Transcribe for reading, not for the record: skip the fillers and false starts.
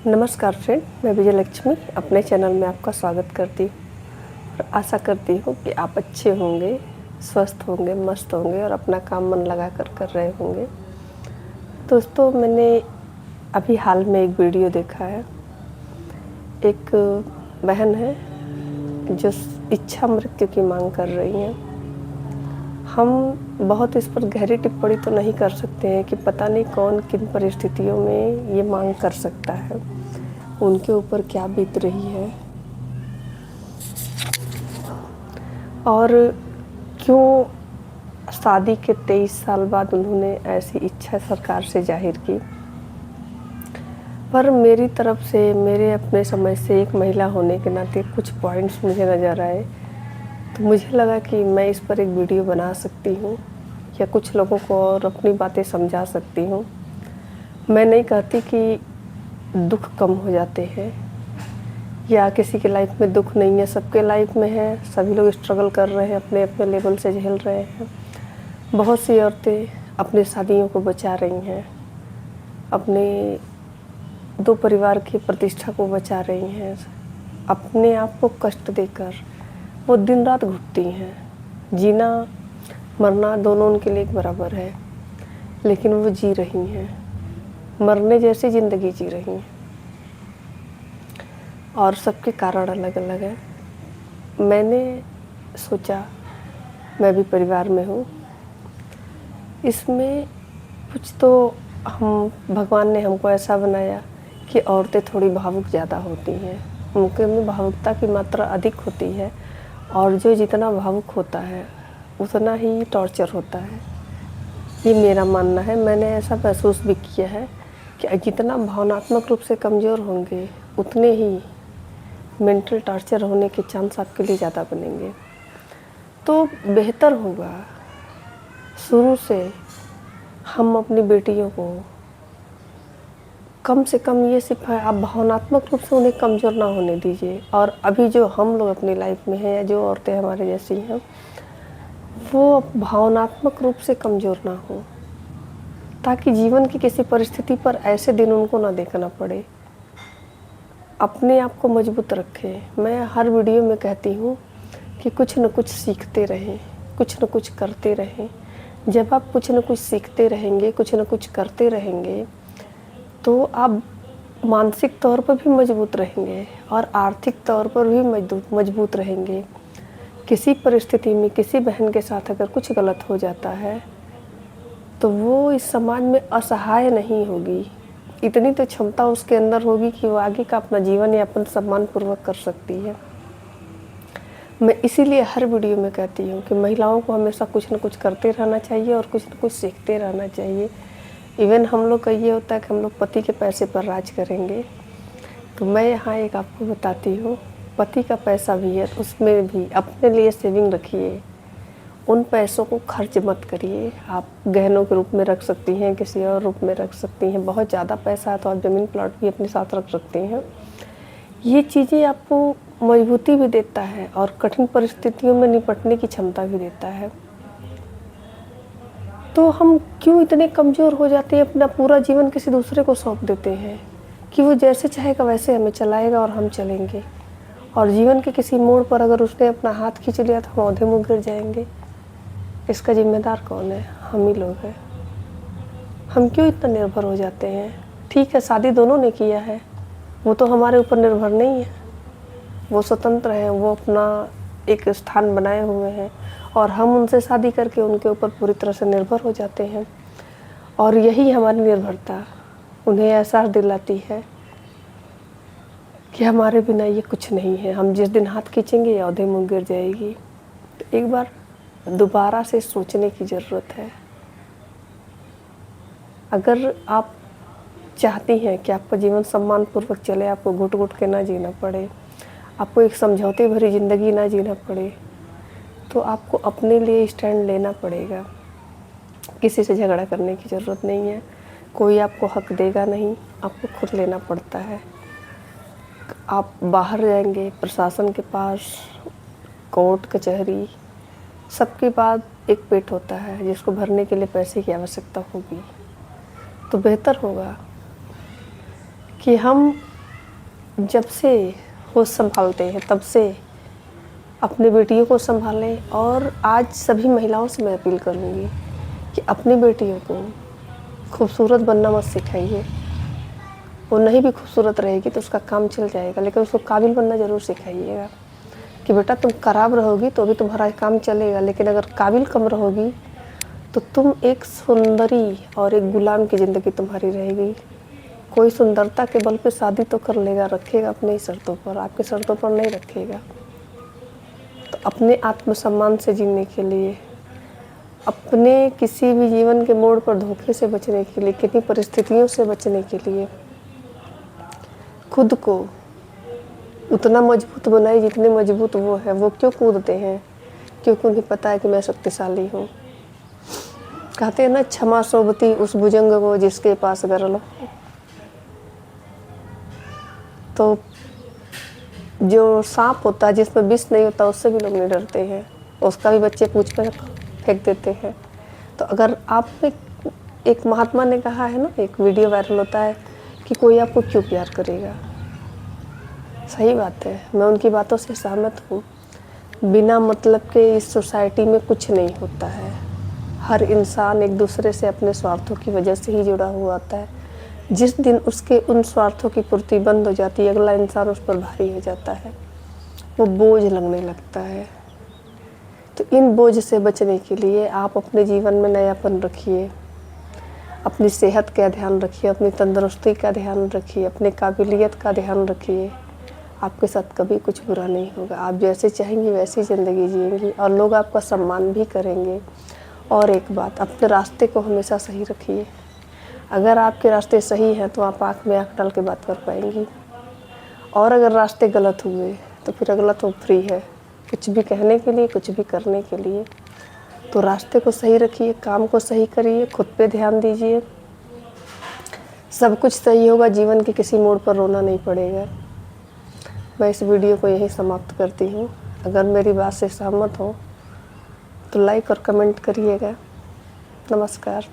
नमस्कार फ्रेंड, मैं विजय लक्ष्मी अपने चैनल में आपका स्वागत करती हूँ और आशा करती हूँ कि आप अच्छे होंगे, स्वस्थ होंगे, मस्त होंगे और अपना काम मन लगा कर रहे होंगे। दोस्तों, मैंने अभी हाल में एक वीडियो देखा है। एक बहन है जो इच्छा मृत्यु की मांग कर रही हैं। हम बहुत इस पर गहरी टिप्पणी तो नहीं कर सकते हैं कि पता नहीं कौन किन परिस्थितियों में ये मांग कर सकता है, उनके ऊपर क्या बीत रही है और क्यों शादी के 23 साल बाद उन्होंने ऐसी इच्छा सरकार से जाहिर की। पर मेरी तरफ से, मेरे अपने समझ से, एक महिला होने के नाते कुछ पॉइंट्स मुझे नज़र आए, तो मुझे लगा कि मैं इस पर एक वीडियो बना सकती हूँ या कुछ लोगों को और अपनी बातें समझा सकती हूँ। मैं नहीं कहती कि दुख कम हो जाते हैं या किसी के लाइफ में दुख नहीं है, सबके लाइफ में है। सभी लोग स्ट्रगल कर रहे हैं, अपने अपने लेवल से झेल रहे हैं। बहुत सी औरतें अपनी शादियों को बचा रही हैं, अपने दो परिवार की प्रतिष्ठा को बचा रही हैं, अपने आप को कष्ट देकर वो दिन रात घुटती हैं। जीना मरना दोनों उनके लिए एक बराबर है, लेकिन वो जी रही हैं, मरने जैसी ज़िंदगी जी रही हैं और सबके कारण अलग अलग हैं। मैंने सोचा, मैं भी परिवार में हूँ, इसमें कुछ तो भगवान ने हमको ऐसा बनाया कि औरतें थोड़ी भावुक ज़्यादा होती हैं, उनके में भावुकता की मात्रा अधिक होती है और जो जितना भावुक होता है उतना ही टॉर्चर होता है। ये मेरा मानना है, मैंने ऐसा महसूस भी किया है कि जितना भावनात्मक रूप से कमज़ोर होंगे उतने ही मेंटल टॉर्चर होने के चांस आपके लिए ज़्यादा बनेंगे। तो बेहतर होगा शुरू से हम अपनी बेटियों को कम से कम ये सिखाएं, आप भावनात्मक रूप से उन्हें कमज़ोर ना होने दीजिए। और अभी जो हम लोग अपनी लाइफ में हैं या जो औरतें हमारे जैसी हैं, वो भावनात्मक रूप से कमज़ोर ना हो, ताकि जीवन की किसी परिस्थिति पर ऐसे दिन उनको ना देखना पड़े। अपने आप को मजबूत रखें। मैं हर वीडियो में कहती हूँ कि कुछ न कुछ सीखते रहें, कुछ न कुछ करते रहें। जब आप कुछ न कुछ सीखते रहेंगे, कुछ न कुछ करते रहेंगे, तो आप मानसिक तौर पर भी मजबूत रहेंगे और आर्थिक तौर पर भी मजबूत रहेंगे। किसी परिस्थिति में किसी बहन के साथ अगर कुछ गलत हो जाता है तो वो इस समाज में असहाय नहीं होगी। इतनी तो क्षमता उसके अंदर होगी कि वो आगे का अपना जीवन यापन सम्मानपूर्वक कर सकती है। मैं इसीलिए हर वीडियो में कहती हूँ कि महिलाओं को हमेशा कुछ न कुछ करते रहना चाहिए और कुछ न कुछ सीखते रहना चाहिए। इवन हम लोग का ये होता है कि हम लोग पति के पैसे पर राज करेंगे, तो मैं यहाँ एक आपको बताती हूँ, पति का पैसा भी है, उसमें भी अपने लिए सेविंग रखिए। उन पैसों को खर्च मत करिए। आप गहनों के रूप में रख सकती हैं, किसी और रूप में रख सकती हैं। बहुत ज़्यादा पैसा है तो आप ज़मीन प्लॉट भी अपने साथ रख सकती हैं। ये चीज़ें आपको मजबूती भी देता है और कठिन परिस्थितियों में निपटने की क्षमता भी देता है। तो हम क्यों इतने कमज़ोर हो जाते हैं, अपना पूरा जीवन किसी दूसरे को सौंप देते हैं कि वो जैसे चाहेगा वैसे हमें चलाएगा और हम चलेंगे। और जीवन के किसी मोड़ पर अगर उसने अपना हाथ खींच लिया तो हम औंधे मुँह गिर जाएंगे। इसका जिम्मेदार कौन है? हम ही लोग हैं। हम क्यों इतना निर्भर हो जाते हैं? ठीक है, शादी दोनों ने किया है, वो तो हमारे ऊपर निर्भर नहीं है, वो स्वतंत्र हैं, वो अपना एक स्थान बनाए हुए हैं और हम उनसे शादी करके उनके ऊपर पूरी तरह से निर्भर हो जाते हैं। और यही हमारी निर्भरता उन्हें एहसास दिलाती है कि हमारे बिना ये कुछ नहीं है। हम जिस दिन हाथ खींचेंगे औंधे मुँह गिर जाएगी। तो एक बार दोबारा से सोचने की ज़रूरत है। अगर आप चाहती हैं कि आपका जीवन सम्मानपूर्वक चले, आपको घुट घुट के ना जीना पड़े, आपको एक समझौते भरी ज़िंदगी ना जीना पड़े, तो आपको अपने लिए स्टैंड लेना पड़ेगा। किसी से झगड़ा करने की ज़रूरत नहीं है, कोई आपको हक देगा नहीं, आपको खुद लेना पड़ता है। आप बाहर जाएंगे प्रशासन के पास, कोर्ट कचहरी, सबके बाद एक पेट होता है जिसको भरने के लिए पैसे की आवश्यकता होगी। तो बेहतर होगा कि हम जब से होश संभालते हैं तब से अपनी बेटियों को संभालें। और आज सभी महिलाओं से मैं अपील करूँगी कि अपनी बेटियों को खूबसूरत बनना मत सिखाइए। वो नहीं भी खूबसूरत रहेगी तो उसका काम चल जाएगा, लेकिन उसको काबिल बनना ज़रूर सिखाइएगा कि बेटा तुम खराब रहोगी तो भी तुम्हारा काम चलेगा, लेकिन अगर काबिल कम रहोगी तो तुम एक सुंदरी और एक गुलाम की ज़िंदगी तुम्हारी रहेगी। कोई सुंदरता के बल पे शादी तो कर लेगा, रखेगा अपने ही शर्तों पर, आपके शर्तों पर नहीं रखेगा। तो अपने आत्मसम्मान से जीने के लिए, अपने किसी भी जीवन के मोड़ पर धोखे से बचने के लिए, किन्हीं परिस्थितियों से बचने के लिए खुद को उतना मजबूत बनाए जितने मजबूत वो है। वो क्यों कूदते हैं? क्योंकि उन्हें पता है कि मैं शक्तिशाली हूँ। कहते हैं ना, क्षमा सोबती उस भुजंग को जिसके पास गरल हो। तो जो सांप होता है जिसमें विष नहीं होता उससे भी लोग नहीं डरते हैं, उसका भी बच्चे पूछ कर फेंक देते हैं। तो अगर आप एक महात्मा ने कहा है ना, एक वीडियो वायरल होता है कि कोई आपको क्यों प्यार करेगा। सही बात है, मैं उनकी बातों से सहमत हूँ। बिना मतलब के इस सोसाइटी में कुछ नहीं होता है। हर इंसान एक दूसरे से अपने स्वार्थों की वजह से ही जुड़ा हुआ होता है। जिस दिन उसके उन स्वार्थों की पूर्ति बंद हो जाती है, अगला इंसान उस पर भारी हो जाता है, वो बोझ लगने लगता है। तो इन बोझ से बचने के लिए आप अपने जीवन में नयापन रखिए, अपनी सेहत का ध्यान रखिए, अपनी तंदुरुस्ती का ध्यान रखिए, अपनी काबिलियत का ध्यान रखिए। आपके साथ कभी कुछ बुरा नहीं होगा। आप जैसे चाहेंगी वैसी ज़िंदगी जिएंगी और लोग आपका सम्मान भी करेंगे। और एक बात, अपने रास्ते को हमेशा सही रखिए। अगर आपके रास्ते सही हैं तो आप आँख में आँख डाल के बात कर पाएंगी, और अगर रास्ते गलत हुए तो फिर अगला तो फ्री है कुछ भी कहने के लिए, कुछ भी करने के लिए। तो रास्ते को सही रखिए, काम को सही करिए, खुद पे ध्यान दीजिए, सब कुछ सही होगा। जीवन के किसी मोड़ पर रोना नहीं पड़ेगा। मैं इस वीडियो को यहीं समाप्त करती हूँ। अगर मेरी बात से सहमत हो तो लाइक और कमेंट करिएगा। नमस्कार।